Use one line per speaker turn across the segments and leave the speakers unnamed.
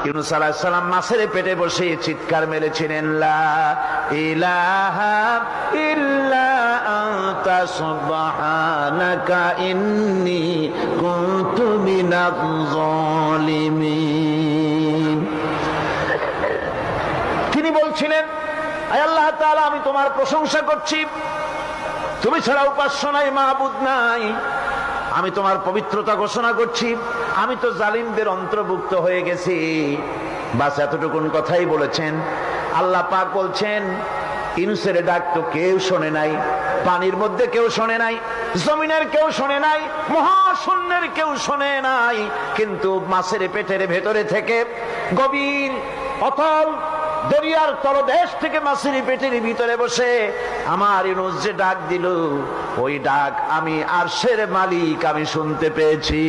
ইউনূস আলাইহিস সালাম মাছের পেটে বসে চিৎকার মেরেছিলেন, লা ইলাহা ইল্লা আনতা সুবহানাকা ইন্নী কুনতু মিনাজ জালিমিন। তিনি বলছিলেন, আয় আল্লাহ তাআলা, আমি তোমার প্রশংসা করছি, তুমি ছাড়া উপাস্য নাই, মাবুদ নাই। আমি তোমার পবিত্রতা ঘোষণা করছি, আমি তো জালিমদের অন্তর্ভুক্ত হয়ে গেছি। বাস এতটুকুন কথাই বলেছেন। আল্লাহ পাক বলছেন, ইউনূসের ডাক তো কেউ শোনে নাই, পানির মধ্যে কেউ শোনে নাই, জমিনের কেউ শোনে নাই, মহাশূন্যের কেউ শোনে নাই, কিন্তু মাছের পেটের ভেতরে থেকে গভীর অতল দরিয়ার তলদেশ থেকে মাছের পেটের ভিতরে বসে আমার ইউনূস যে ডাক দিল, ওই ডাক আমি আরশের মালিক আমি শুনতে পেয়েছি,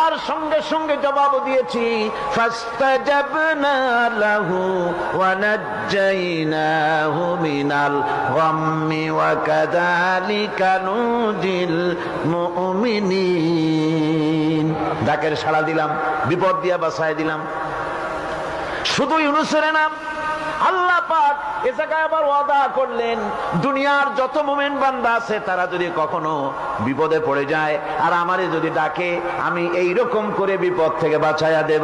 আর সঙ্গে সঙ্গে জবাব দিয়েছি, ফাস্তাজাবনা লাহু ওয়া নাজ্জাইনাহু মিনাল গাম্মি ওয়া কাযালিকা নুজিল মুমিনিন। ডাকের সাড়া দিলাম, বিপদ দিয়া বাঁচায় দিলাম। শুধু ইউনূসের নাম, আল্লাহ পাক এ জায়গায় আবার ওয়াদা করলেন, দুনিয়ার যত মুমিন বান্দা আছে তারা যদি কখনো বিপদে পড়ে যায় আর আমারে যদি ডাকে, আমি এইরকম করে বিপদ থেকে বাঁচাইয়া দেব।